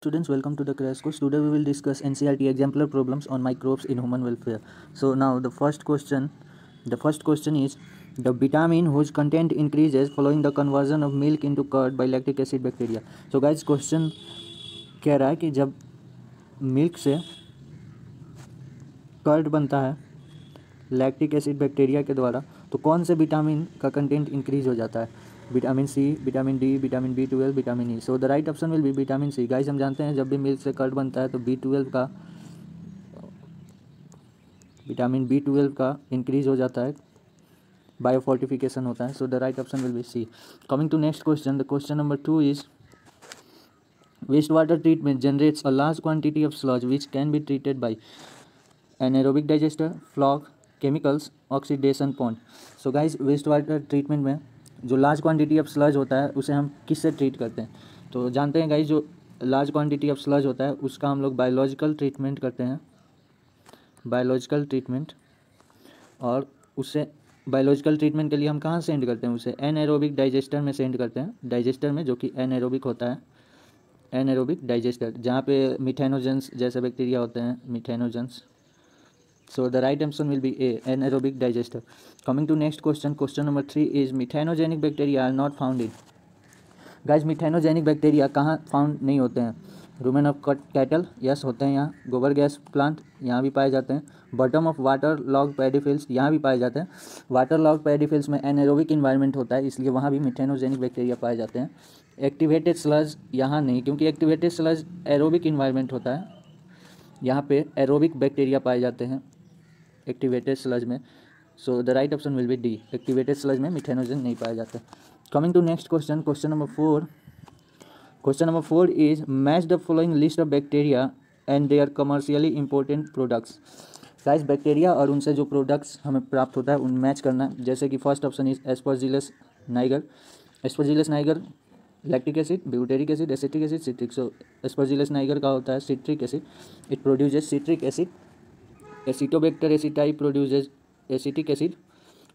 Students, welcome to the crash course. Today we will discuss NCERT exemplar problems on microbes in human welfare. So now the first question is the vitamin whose content increases following the conversion of milk into curd by lactic acid bacteria. So guys, question कह रहा है कि जब milk से curd बनता है lactic acid bacteria के द्वारा तो कौन से विटामिन का कंटेंट इंक्रीज हो जाता है? Vitamin C, vitamin D, vitamin B12, vitamin E. So the right option will be vitamin C. Guys, हम जानते हैं जब भी मिल्क से कर्ड बनता है तो विटामिन B12 का इंक्रीज हो जाता है, बायोफोर्टिफिकेशन होता है. So the right option will be C. Coming to next question, the question number 2 is waste water treatment generates a large quantity of sludge which can be treated by anaerobic digester, floc, chemicals, oxidation pond. So guys, waste water treatment में जो large quantity of sludge होता है उसे हम किससे treat करते हैं? तो जानते हैं गाइस, जो लार्ज क्वांटिटी ऑफ स्लज होता है उसका हम लोग बायोलॉजिकल ट्रीटमेंट करते हैं, बायोलॉजिकल ट्रीटमेंट. और उससे बायोलॉजिकल ट्रीटमेंट के लिए हम कहाँ सेंड करते हैं? उसे एनएरोबिक डाइजेस्टर में सेंड करते हैं. डाइजेस्टर में, जो कि एनएरोबिक होता है, एनएरोबिक डाइजेस्टर, जहाँ पे मिथेनोजेंस जैसे बैक्टीरिया होते हैं, methanogens. So the right answer will be A, anaerobic digester. Coming to next question, question number 3 is methanogenic bacteria are not found in. Guys, methanogenic bacteria कहाँ found नहीं होते हैं? Rumen of cattle, yes, होते हैं यहाँ. गोबर gas plant, यहाँ भी पाए जाते हैं. बॉटम ऑफ वाटर लॉग पैडीफिल्स, यहाँ भी पाए जाते हैं. वाटर लॉग पैडीफिल्स में एनारोबिक इन्वायरमेंट होता है, इसलिए वहाँ भी मिथेनोजेनिक बैक्टीरिया पाए जाते हैं. एक्टिवेटेड स्लज यहाँ नहीं, क्योंकि एक्टिवेटेड स्लज एरोबिक इन्वायरमेंट होता है. यहाँ पे एरोबिक बैक्टीरिया पाए जाते हैं एक्टिवेटेड स्लज में. So the right option will be D. Activated sludge में मिथेनोजन नहीं पाया जाता. Coming to next question, question number 4 is match the following list of bacteria and their commercially important products. Guys, bacteria और उनसे जो products हमें प्राप्त होता है उन मैच करना है. जैसे कि first option is Aspergillus niger. Aspergillus niger lactic acid, butyric acid, acetic acid, citric. So Aspergillus niger का होता है citric acid. It produces citric acid. Acetobacter aceti produces acetic acid.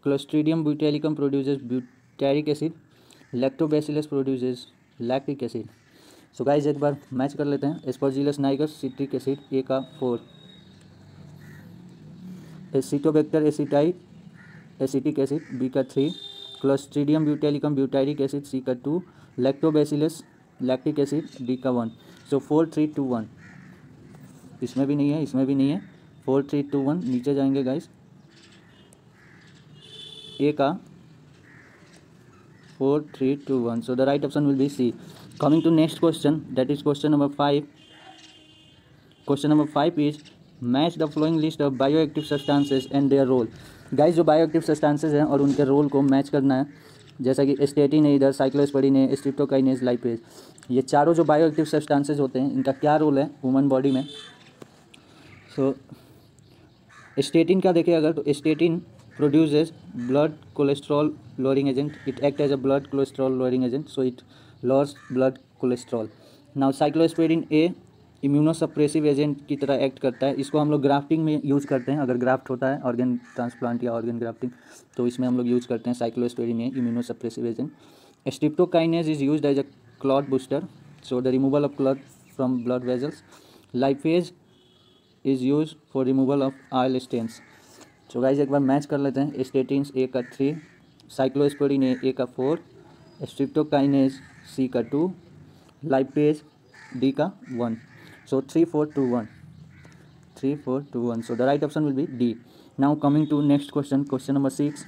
Clostridium butylicum produces butyric acid. Lactobacillus produces lactic acid. So guys, एक बार match कर लेते हैं. Aspergillus niger citric acid, A का 4. Acetobacter aceti acetic acid, B का 3. Clostridium butylicum butyric acid, सी का 2. Lactobacillus lactic acid, D का 1. सो 4 3 2 1. इसमें भी नहीं है, इसमें भी नहीं है. 4 3 2 1. नीचे जाएंगे गाइस. ए का 4 3 2 1. So the right option will be C. Coming to next question, that is question number 5. Question number 5 is match the following list of bioactive substances and their role. Guys, जो बायोएक्टिव सब्सटेंसेस हैं और उनके role को match करना है. जैसा कि statin है इधर, साइक्लोस्पोरिन है, स्ट्रिप्टोकाइनेज, लाइपेज. ये चारों जो बायोएक्टिव सब्सटेंसेस होते हैं इनका क्या रोल है ह्यूमन बॉडी में? सो स्टेटिन का देखें अगर, तो statin produces blood cholesterol lowering agent. It act as a blood cholesterol lowering agent, so it lows blood cholesterol. Now cyclosporin A immunosuppressive agent की तरह एक्ट करता है. इसको हम लोग ग्राफ्टिंग में यूज़ करते हैं. अगर ग्राफ्ट होता है, ऑर्गन ट्रांसप्लांट या ऑर्गन ग्राफ्टिंग, तो इसमें हम लोग यूज़ करते हैं cyclosporin A immunosuppressive agent. Streptokinase is used as a clot booster, so the removal of clot from blood vessels. Lipase is use for removal of oil stains. So guys, एक बार match कर लेते हैं. Statins ए का 3, cyclosporin ए का 4, streptokinase सी का 2, lipase D का 1. सो 3 4 2 1. 3 4 2 1. So the right option will be D. Now coming to next question, question number 6.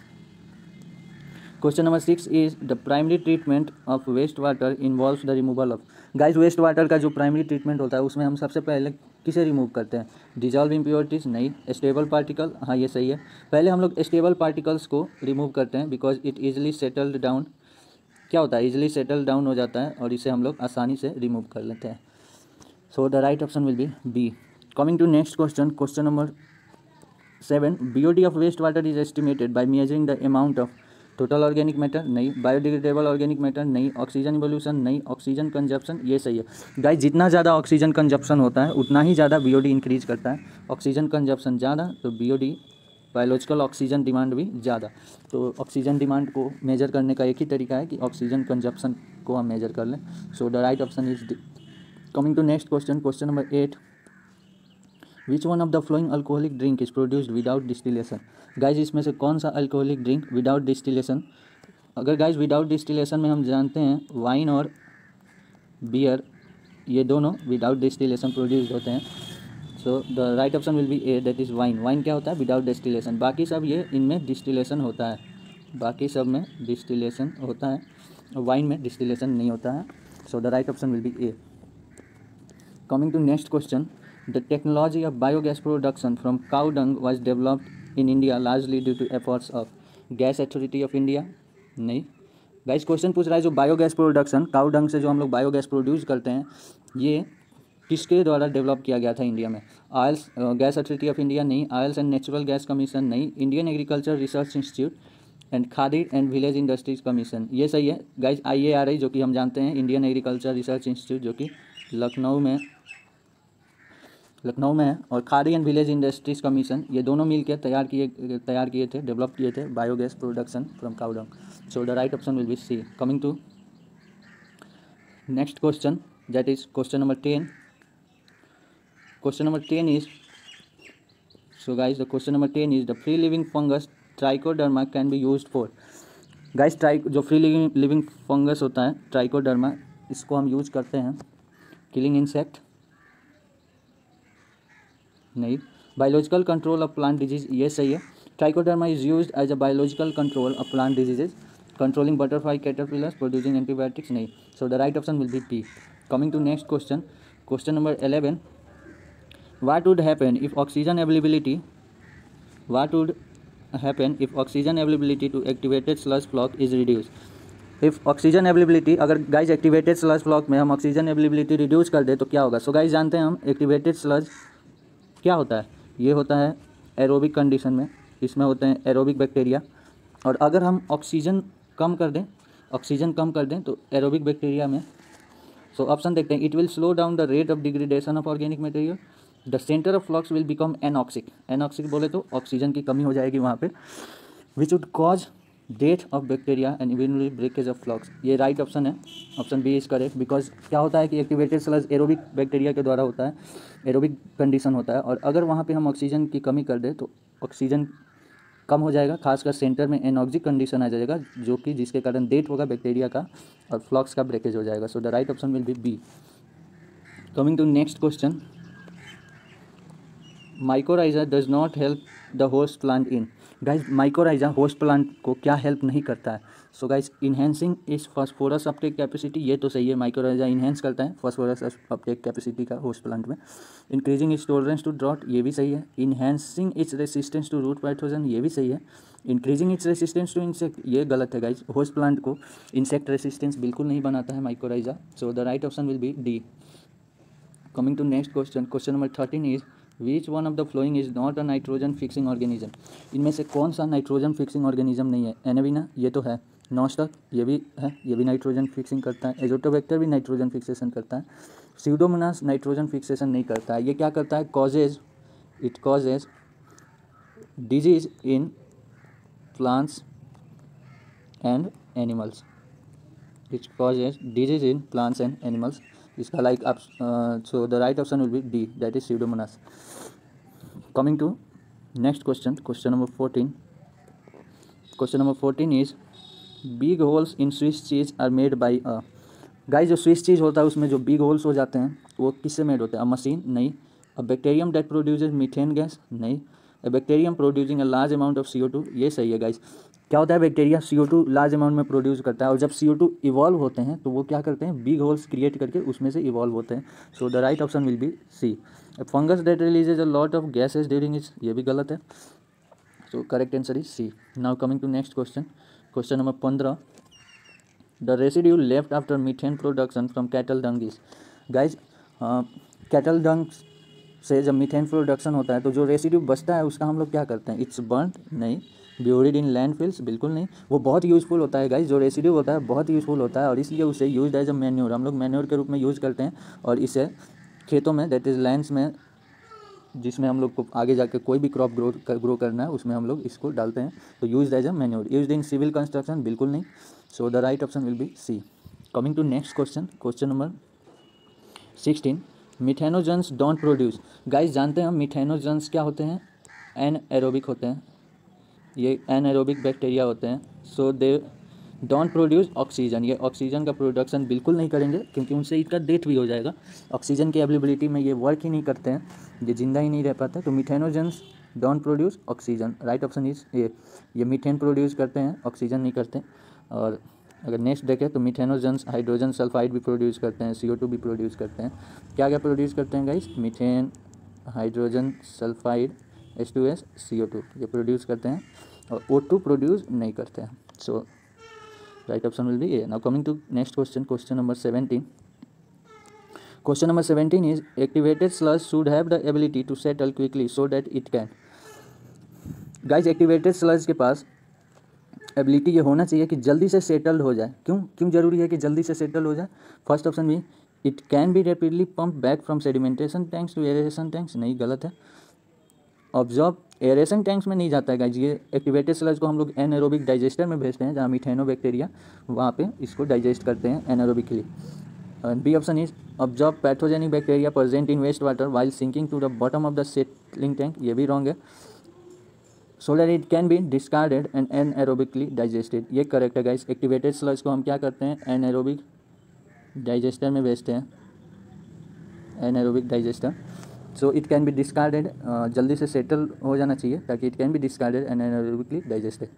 Question number 6 is the primary treatment of waste water involves the removal of. Guys, waste water का जो primary treatment होता है उसमें हम सबसे पहले किसे remove करते हैं? डिजॉल्व इम्प्योरिटीज़ नहीं. स्टेबल पार्टिकल, हाँ ये सही है. पहले हम लोग स्टेबल पार्टिकल्स को रिमूव करते हैं because it easily settled down. क्या होता है? ईजिली सेटल डाउन हो जाता है और इसे हम लोग आसानी से रिमूव कर लेते हैं. So the right option will be B. Coming to next question, question number 7. BOD of waste water is estimated by measuring the amount of total organic matter नहीं. बायोडिग्रेडेबल ऑर्गेनिक मैटर नहीं. Oxygen evolution नहीं. Oxygen consumption, ये सही है. Guys, जितना ज़्यादा oxygen consumption होता है उतना ही ज़्यादा BOD इंक्रीज करता है. ऑक्सीजन कंजप्शन ज़्यादा तो BOD, बायोलॉजिकल ऑक्सीजन डिमांड भी ज़्यादा. तो ऑक्सीजन डिमांड को मेजर करने का एक ही तरीका है कि ऑक्सीजन कंजप्शन को हम मेजर कर लें. सो the right option is Coming to next question, question number 8. Which one of the following alcoholic drink is produced without distillation? Guys इसमें से कौन सा अल्कोहलिक ड्रिंक विदाउट डिस्टिलेशन? अगर गाइज विदाउट डिस्टिलेशन में हम जानते हैं वाइन और बियर, ये दोनों विदाउट डिस्टिलेशन प्रोड्यूस्ड होते हैं. So the right option will be A, that is wine. Wine क्या होता है? Without distillation. बाकी सब ये इनमें डिस्टिलेशन होता है, बाकी सब में डिस्टिलेशन होता है, वाइन में डिस्टिलेशन नहीं होता है. So the right option will be A. Coming to next question, the technology of biogas production from cow dung was developed in India largely due to efforts of Gas Authority of India. नहीं guys, question पूछ रहा है जो biogas production cow dung से जो हम लोग biogas produce करते हैं, ये किसके द्वारा डेवलप किया गया था इंडिया में? Oils gas authority of India नहीं, oils and natural gas commission नहीं, Indian agriculture research institute and Khadi and village industries commission. ये सही है गाइस. IARI जो कि हम जानते हैं इंडियन एग्रीकल्चर रिसर्च इंस्टीट्यूट जो कि लखनऊ में है, और Khadi and village industries commission, ये दोनों मिलकर तैयार किए थे, डेवलप किए थे biogas production from cow dung. So the right option will be C. Coming to next question, that is question number 10. Question number 10 is, so guys the question number 10 is the free living fungus trichoderma can be used for. Guys जो free living fungus होता है trichoderma, इसको हम use करते हैं killing insect नहीं, biological control of plant disease, ये सही है. Trichoderma is used as a biological control of plant diseases, controlling butterfly caterpillars, producing antibiotics नहीं. So the right option will be T. Coming to next question, question number 11. What would happen if oxygen availability to activated sludge floc is reduce? If oxygen availability, अगर guys activated sludge floc में हम oxygen availability reduce कर दे तो क्या होगा? So guys जानते हैं हम एक्टिवेटेड स्लज क्या होता है. ये होता है एरोबिक कंडीशन में, इसमें होते हैं एरोबिक बैक्टीरिया, और अगर हम ऑक्सीजन कम कर दें तो एरोबिक बैक्टीरिया में, सो ऑप्शन देखते हैं. It will slow down the rate of degradation of organic material, the centre of flux will become anoxic बोले तो ऑक्सीजन की कमी हो जाएगी वहाँ पे, which would cause death of bacteria and eventually breakage of flux. ये राइट ऑप्शन है, option B is correct. Because क्या होता है कि एक्टिवेटेड स्लज एरोबिक बैक्टीरिया के द्वारा होता है, एरोबिक कंडीशन होता है, और अगर वहाँ पे हम ऑक्सीजन की कमी कर दें तो ऑक्सीजन कम हो जाएगा, खासकर सेंटर में एनॉक्सिक कंडीशन आ जाएगा, जो कि जिसके कारण डेथ होगा बैक्टीरिया का और फ्लक्स का ब्रेकेज हो जाएगा. So the right option will be B. Coming to next question, mycorrhiza does not help the host plant in. Guys mycorrhiza host plant को क्या हेल्प नहीं करता है? सो गाइज इन्हेंसिंग इस फास्फोरस अपटेक कैपेसिटी, ये तो सही है, माइकोराइजा इन्हेंस करता है फास्फोरस अपटेक कैपेसिटी का होस्ट प्लांट में. Increasing its tolerance to drought, ये भी सही है. Enhancing its resistance to root pathogen, ये भी सही है. Increasing its resistance to insect, ये गलत है गाइज. होस्ट प्लांट को इंसेक्ट रेसिस्टेंस बिल्कुल नहीं बनाता है mycorrhiza. So the right option will be D. Coming to next question, question number 13 is which one of the following is not a nitrogen fixing organism. इनमें से कौन सा nitrogen fixing organism नहीं है? एनाविना, ये तो है. नॉस्टक, ये भी है, ये भी नाइट्रोजन फिक्सिंग करता है. एजोटोबैक्टर भी नाइट्रोजन फिक्सेशन करता है. स्यूडोमोनास नाइट्रोजन फिक्सेशन नहीं करता है. ये क्या करता है? It causes disease in plants and animals. It causes disease in plants and animals. इसका लाइक आप, so the right option will be D, that is Pseudomonas. Coming to next question, question number 14. Question number 14 is big holes in Swiss cheese are made by a. Guys जो Swiss cheese होता है उसमें जो big holes हो जाते हैं वो किससे मेड होते हैं? अ मशीन नहीं. A bacterium that produces methane gas नहीं. A bacterium producing a large amount of CO2, ये सही है गाइस. क्या होता है? बैक्टीरिया CO2 लार्ज अमाउंट में प्रोड्यूस करता है, और जब CO2 इवॉल्व होते हैं तो वो क्या करते हैं? बिग होल्स क्रिएट करके उसमें से इवॉल्व होते हैं. So the right option will be C. Fungus that releases a lot of gases during its, ये भी गलत है. So correct answer is C. Now coming to next question, question number 15. The residue left after methane production from cattle dung is. Guys cattle dung से जब methane production होता है तो जो रेसिड्यू बचता है उसका हम लोग क्या करते हैं? इट्स बर्न्ड नहीं. ब्यूरिड इन लैंडफिल्स, बिल्कुल नहीं. वो बहुत यूज़फुल होता है गाइज, जो रेसिड्यू होता है बहुत यूज़फुल होता है, और इसलिए उसे यूज एज अ मैन्योर, हम लोग मैन्योर के रूप में यूज़ करते हैं. और इसे खेतों में, दैट इज़ लैंड्स में, जिसमें हम लोग को आगे जाकर कोई भी क्रॉप ग्रो करना है उसमें हम लोग इसको डालते हैं, तो use as a manure. Use in civil construction, बिल्कुल नहीं. So the right option will be C. Coming to next question, question number 16 methanogens don't produce. Guys जानते हैं हम मिथेनोजन्स क्या होते हैं? एनएरोबिक होते हैं, ये एनएरोबिक बैक्टीरिया होते हैं। सो दे डोंट प्रोड्यूस ऑक्सीजन, ये ऑक्सीजन का प्रोडक्शन बिल्कुल नहीं करेंगे क्योंकि उनसे इनका डेथ भी हो जाएगा। ऑक्सीजन की अवेलेबिलिटी में ये वर्क ही नहीं करते हैं, ये जिंदा ही नहीं रह पाते। तो methanogens don't produce oxygen, right option is ये मीथेन प्रोड्यूस करते हैं, ऑक्सीजन नहीं करते। और अगर नेक्स्ट देखें तो मिथेनोजन्स हाइड्रोजन सल्फाइड भी प्रोड्यूस करते हैं, CO2 भी प्रोड्यूस करते हैं। क्या क्या प्रोड्यूस करते हैं guys? Methane, hydrogen sulphide, H2S, CO2 ये प्रोड्यूस करते हैं और O2 प्रोड्यूस नहीं करते हैं। So right option will be A. Now coming to next question, question number 17. Question number 17 is activated sludge should have the ability to settle quickly so that it can. Guys activated sludge के पास ability ये होना चाहिए कि जल्दी से settle हो जाए। क्यों ज़रूरी है कि जल्दी से सेटल हो जाए? फर्स्ट ऑप्शन भी it can be rapidly pump back from sedimentation tanks to aeration tanks, नहीं गलत है। ऑब्जॉर्ब एरेशन टैंक्स में नहीं जाता है गाइज, ये एक्टिवेटेड स्लज को हम लोग एनएरोबिक डाइजेस्टर में भेजते हैं जहाँ मिथेनोबैक्टीरिया वहाँ पे इसको डाइजेस्ट करते हैं anaerobically. B option is absorb pathogenic bacteria present in waste water while sinking to the bottom of the settling tank, ये भी रॉन्ग है। So that it can be discarded and anaerobically digested, ये correct है guys. Activated sludge को हम क्या करते हैं? एनएरोबिक डाइजेस्टर में भेजते हैं, anaerobic digester. So it can be discarded, जल्दी से सेटल हो जाना चाहिए ताकि it can be discarded and anaerobically digested.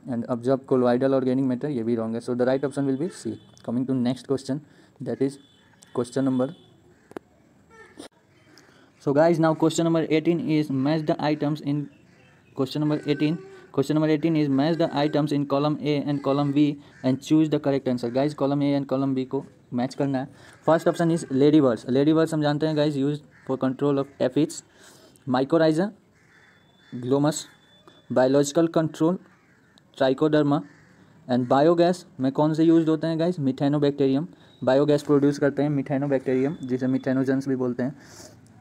And absorb colloidal organic matter, ये भी रॉन्ग है। So the right option will be C. Coming to next question, that is question number. So guys, now question number 18 is match the items in question number 18. Question number 18 is match the items in column A and column B and choose the correct answer. Guys column A and column B को match करना है। First option is ladybirds. Ladybirds हम जानते हैं guys use for control of aphids, mycorrhiza, Glomus, biological control, Trichoderma and biogas में कौन से use होते हैं गाइज? मिथेनोबैक्टीरियम, बायोगैस प्रोड्यूस करते हैं मिथेनोबैक्टीरियम जिसे मिथेनोजन्स भी बोलते हैं।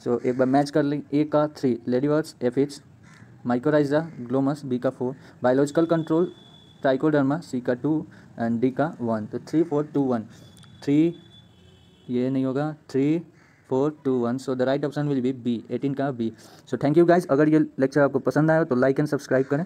सो एक बार मैच कर लें, ए का 3 लेडीबर्ड्स, एफिड्स, माइकोराइजा, ग्लोमस, बी का 4 बायोलॉजिकल कंट्रोल, ट्राइकोडर्मा, सी का 2 एंड डी का 1। तो 3 4 2 1, 3 ये नहीं होगा, 3 4 2 1। So the right option will be B, 18 का B. So thank you guys. अगर ये लेक्चर आपको पसंद आया तो लाइक एंड सब्सक्राइब करें।